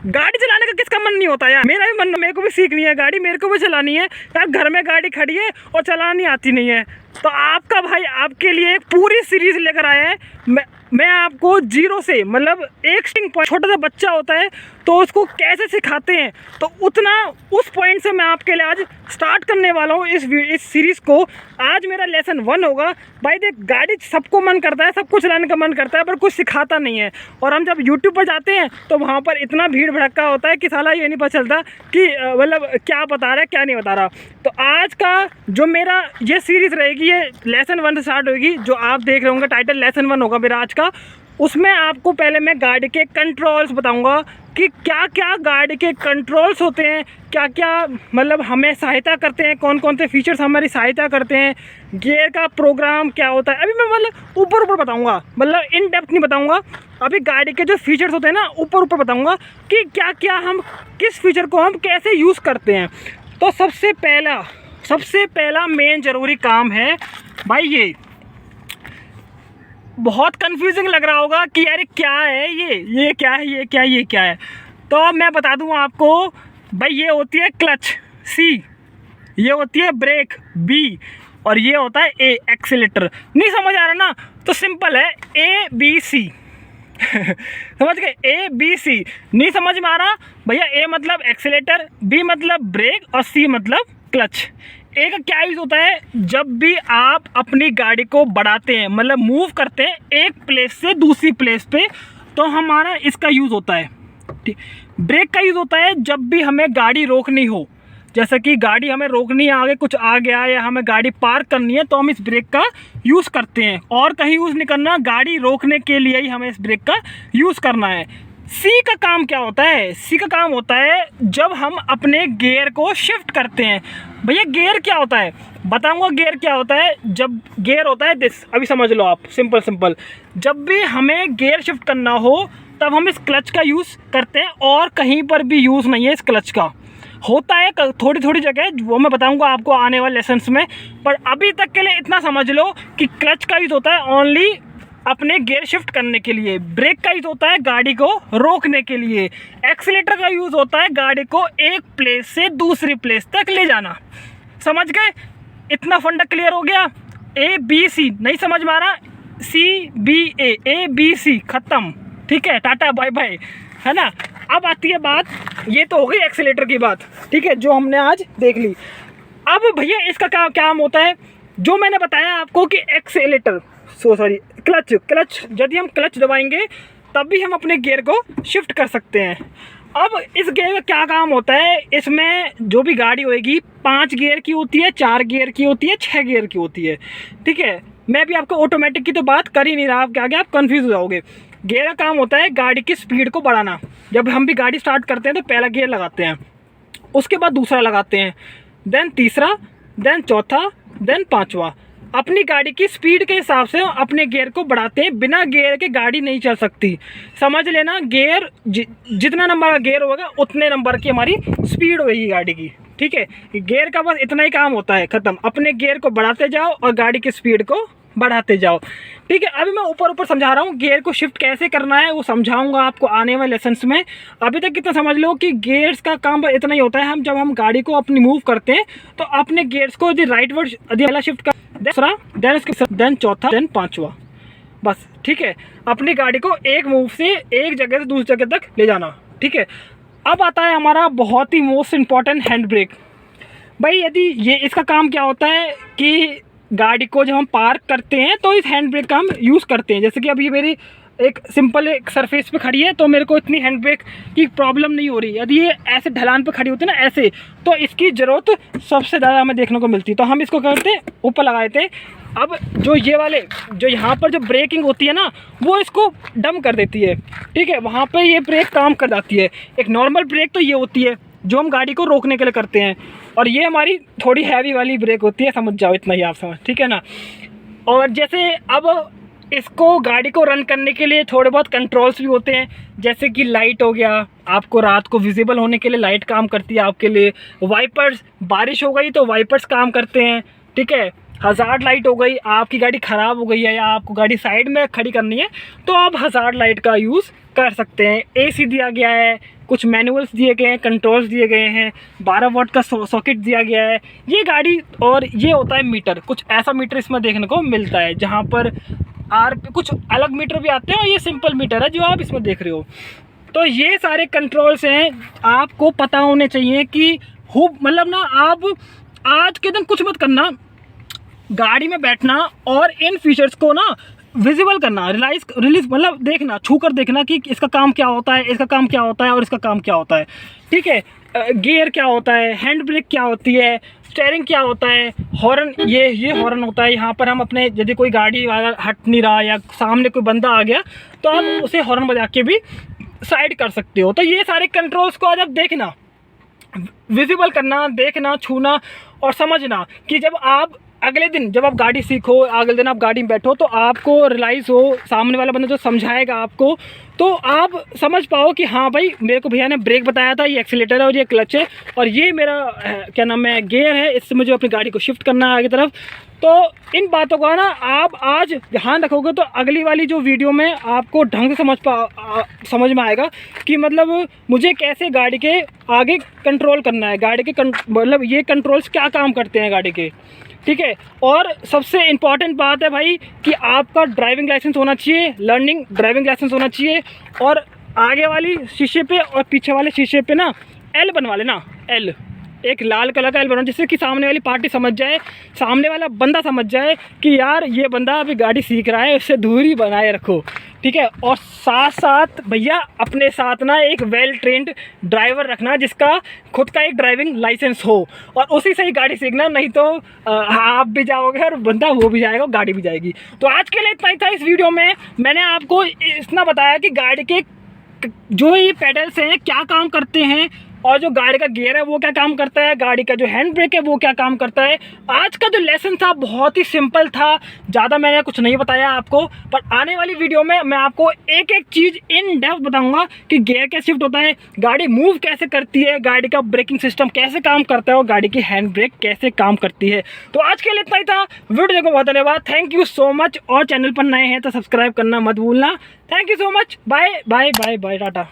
गाड़ी चलाने का किसका मन नहीं होता यार, मेरा भी मन, मेरे को भी सीखनी है गाड़ी, मेरे को भी चलानी है यार। घर में गाड़ी खड़ी है और चलानी आती नहीं है, तो आपका भाई आपके लिए एक पूरी सीरीज लेकर आया है। मैं आपको जीरो से, मतलब एक छोटा सा बच्चा होता है तो उसको कैसे सिखाते हैं, तो उतना उस पॉइंट से मैं आपके लिए आज स्टार्ट करने वाला हूँ इस सीरीज़ को। आज मेरा लेसन 1 होगा। भाई देख, गाड़ी सबको मन करता है, सबको चलाने का मन करता है, पर कुछ सिखाता नहीं है। और हम जब यूट्यूब पर जाते हैं तो वहाँ पर इतना भीड़ भड़का होता है कि साला ये नहीं पता चलता कि मतलब क्या बता रहा है क्या नहीं बता रहा। तो आज का जो मेरा ये सीरीज़ रहेगी, ये लेसन 1 से स्टार्ट होगी। जो आप देख रहे होंगे टाइटल लेसन 1 होगा मेरा आज का। उसमें आपको पहले मैं गाड़ी के कंट्रोल्स बताऊंगा कि क्या क्या गाड़ी के कंट्रोल्स होते हैं, क्या क्या मतलब हमें सहायता करते हैं, कौन कौन से फीचर्स हमारी सहायता करते हैं, गियर का प्रोग्राम क्या होता है। अभी मैं मतलब ऊपर ऊपर बताऊंगा, मतलब इन डेप्थ नहीं बताऊंगा। अभी गाड़ी के जो फीचर्स होते हैं ना, ऊपर ऊपर बताऊंगा कि क्या क्या हम किस फीचर को हम कैसे यूज़ करते हैं। तो सबसे पहला मेन ज़रूरी काम है भाई, ये बहुत कंफ्यूजिंग लग रहा होगा कि यार क्या है ये क्या है, ये क्या है। तो अब मैं बता दूं आपको भाई, ये होती है क्लच सी, ये होती है ब्रेक बी, और ये होता है ए एक्सीलेटर। नहीं समझ आ रहा ना, तो सिंपल है ABC समझ गए, ABC। नहीं समझ में आ रहा भैया, ए मतलब एक्सीलेटर, बी मतलब ब्रेक और सी मतलब क्लच। ए का क्या यूज़ होता है, जब भी आप अपनी गाड़ी को बढ़ाते हैं, मतलब मूव करते हैं एक प्लेस से दूसरी प्लेस पे, तो हमारा इसका यूज़ होता है। ठीक, ब्रेक का यूज़ होता है जब भी हमें गाड़ी रोकनी हो, जैसे कि गाड़ी हमें रोकनी है, आगे कुछ आ गया या हमें गाड़ी पार्क करनी है, तो हम इस ब्रेक का यूज़ करते हैं। और कहीं यूज़ नहीं करना, गाड़ी रोकने के लिए ही हमें इस ब्रेक का यूज़ करना है। सी का काम क्या होता है, सी का काम होता है जब हम अपने गियर को शिफ्ट करते हैं। भैया गियर क्या होता है, बताऊंगा गियर क्या होता है। जब गियर होता है दिस, अभी समझ लो आप, सिंपल जब भी हमें गियर शिफ्ट करना हो तब हम इस क्लच का यूज़ करते हैं, और कहीं पर भी यूज़ नहीं है इस क्लच का। होता है थोड़ी थोड़ी जगह, वो मैं बताऊंगा आपको आने वाले लेसन्स में, पर अभी तक के लिए इतना समझ लो कि क्लच का यूज़ होता है ओनली अपने गियर शिफ्ट करने के लिए, ब्रेक का यूज़ होता है गाड़ी को रोकने के लिए, एक्सीलेटर का यूज़ होता है गाड़ी को एक प्लेस से दूसरी प्लेस तक ले जाना। समझ गए, इतना फंडा क्लियर हो गया। ABC नहीं समझ में आ रहा, CBA ABC खत्म, ठीक है, टाटा बाय बाय, है ना। अब आती है बात, ये तो हो गई एक्सीलेटर की बात, ठीक है, जो हमने आज देख ली। अब भैया इसका काम होता है, जो मैंने बताया आपको कि एक्सीलेटर क्लच यदि हम क्लच दबाएंगे तब भी हम अपने गियर को शिफ्ट कर सकते हैं। अब इस गियर का क्या काम होता है, इसमें जो भी गाड़ी होएगी 5 गियर की होती है, 4 गियर की होती है, 6 गियर की होती है, ठीक है। मैं भी आपको ऑटोमेटिक की तो बात कर ही नहीं रहा, आपके आगे आप कंफ्यूज हो जाओगे। गियर का काम होता है गाड़ी की स्पीड को बढ़ाना। जब हम भी गाड़ी स्टार्ट करते हैं तो पहला गियर लगाते हैं, उसके बाद दूसरा लगाते हैं, देन तीसरा, देन चौथा, देन पाँचवा। अपनी गाड़ी की स्पीड के हिसाब से अपने गियर को बढ़ाते हैं, बिना गियर के गाड़ी नहीं चल सकती। समझ लेना, गियर जितना नंबर का गियर होगा उतने नंबर की हमारी स्पीड होगी गाड़ी की, ठीक है। गियर का बस इतना ही काम होता है, ख़त्म। अपने गियर को बढ़ाते जाओ और गाड़ी की स्पीड को बढ़ाते जाओ, ठीक है। अभी मैं ऊपर समझा रहा हूँ, गियर को शिफ्ट कैसे करना है वो समझाऊंगा आपको आने वाले लेसन्स में। अभी तक कितना समझ लो कि गियर्स का काम इतना ही होता है, जब हम गाड़ी को अपनी मूव करते हैं तो अपने गियर्स को यदि राइट वर्ड यदि पहला शिफ्ट कर, दूसरा, देन चौथा, देन पाँचवा, बस, ठीक है। अपनी गाड़ी को एक मूव से एक जगह से दूसरी जगह तक ले जाना, ठीक है। अब आता है हमारा बहुत ही मोस्ट इम्पॉर्टेंट हैंड ब्रेक। भाई यदि ये इसका काम क्या होता है कि गाड़ी को जब हम पार्क करते हैं तो इस हैंड ब्रेक का हम यूज़ करते हैं। जैसे कि अभी मेरी एक सिंपल एक सरफेस पे खड़ी है तो मेरे को इतनी हैंड ब्रेक की प्रॉब्लम नहीं हो रही। यदि ये ऐसे ढलान पे खड़ी होती है ना ऐसे, तो इसकी ज़रूरत सबसे ज़्यादा हमें देखने को मिलती है, तो हम इसको करते हैं ऊपर लगाए थे। अब जो ये वाले जो यहाँ पर जो ब्रेकिंग होती है ना, वो इसको डम कर देती है, ठीक है, वहाँ पर ये ब्रेक काम कर जाती है। एक नॉर्मल ब्रेक तो ये होती है जो हम गाड़ी को रोकने के लिए करते हैं, और ये हमारी थोड़ी हैवी वाली ब्रेक होती है, समझ जाओ, इतना ही आप समझ, ठीक है ना। और जैसे अब इसको गाड़ी को रन करने के लिए थोड़े बहुत कंट्रोल्स भी होते हैं, जैसे कि लाइट हो गया, आपको रात को विजिबल होने के लिए लाइट काम करती है आपके लिए। वाइपर्स, बारिश हो गई तो वाइपर्स काम करते हैं, ठीक है। हज़ार्ड लाइट हो गई, आपकी गाड़ी ख़राब हो गई है या आपको गाड़ी साइड में खड़ी करनी है तो आप हज़ार्ड लाइट का यूज़ कर सकते हैं। AC दिया गया है, कुछ मैनुअल्स दिए गए हैं, कंट्रोल्स दिए गए हैं, 12 वाट का सॉकेट दिया गया है ये गाड़ी। और ये होता है मीटर, कुछ ऐसा मीटर इसमें देखने को मिलता है जहाँ पर कुछ अलग मीटर भी आते हैं और ये सिंपल मीटर है जो आप इसमें देख रहे हो। तो ये सारे कंट्रोल्स हैं, आपको पता होने चाहिए कि मतलब ना आप आज के दिन कुछ मत करना, गाड़ी में बैठना और इन फीचर्स को ना विजिबल करना, रिलीज मतलब देखना, छू कर देखना कि इसका काम क्या होता है, इसका काम क्या होता है और इसका काम क्या होता है। ठीक है, गियर क्या होता है, हैंड ब्रेक क्या होती है, स्टीयरिंग क्या होता है, हॉर्न ये हॉर्न होता है। यहाँ पर हम अपने यदि कोई गाड़ी वाला हट नहीं रहा या सामने कोई बंदा आ गया तो आप उसे हॉर्न बजा के भी साइड कर सकते हो। तो ये सारे कंट्रोल्स को आज आप देखना, विजिबल करना, देखना, छूना और समझना कि जब आप अगले दिन जब आप गाड़ी सीखो, अगले दिन आप गाड़ी में बैठो तो आपको रियलाइज़ हो, सामने वाला बंदा जो समझाएगा आपको तो आप समझ पाओ कि हाँ भाई मेरे को भैया ने ब्रेक बताया था, ये एक्सीलेटर है और ये क्लच है और ये मेरा क्या नाम है गियर है, इससे मुझे अपनी गाड़ी को शिफ्ट करना है आगे तरफ। तो इन बातों का ना आप आज ध्यान रखोगे तो अगली वाली जो वीडियो में आपको ढंग से समझ में आएगा कि मतलब मुझे कैसे गाड़ी के आगे कंट्रोल करना है, गाड़ी के मतलब ये कंट्रोल्स क्या काम करते हैं गाड़ी के। ठीक है, और सबसे इम्पॉर्टेंट बात है भाई कि आपका ड्राइविंग लाइसेंस होना चाहिए, लर्निंग ड्राइविंग लाइसेंस होना चाहिए और आगे वाली शीशे पे और पीछे वाले शीशे पे ना L बनवा लेना, L एक लाल कलर का L बनवा, जिससे कि सामने वाली पार्टी समझ जाए, सामने वाला बंदा समझ जाए कि यार ये बंदा अभी गाड़ी सीख रहा है, उससे दूरी बनाए रखो। ठीक है, और साथ साथ भैया अपने साथ ना एक वेल ट्रेंड ड्राइवर रखना जिसका खुद का एक ड्राइविंग लाइसेंस हो और उसी से ही गाड़ी सीखना, नहीं तो आप भी जाओगे और बंदा वो भी जाएगा, गाड़ी भी जाएगी। तो आज के लिए इतना ही था। इस वीडियो में मैंने आपको इतना बताया कि गाड़ी के जो ये पेडल्स हैं क्या काम करते हैं और जो गाड़ी का गियर है वो क्या काम करता है, गाड़ी का जो हैंड ब्रेक है वो क्या काम करता है। आज का जो लेसन था बहुत ही सिंपल था, ज़्यादा मैंने कुछ नहीं बताया आपको, पर आने वाली वीडियो में मैं आपको एक एक चीज़ इन डेप्थ बताऊंगा कि गियर कैसे शिफ्ट होता है, गाड़ी मूव कैसे करती है, गाड़ी का ब्रेकिंग सिस्टम कैसे काम करता है और गाड़ी की हैंड ब्रेक कैसे काम करती है। तो आज के लिए इतना ही था। वीडियो देखो बहुत धन्यवाद, थैंक यू सो मच। और चैनल पर नए हैं तो सब्सक्राइब करना मत भूलना। Thank you so much, bye bye bye bye, Tata.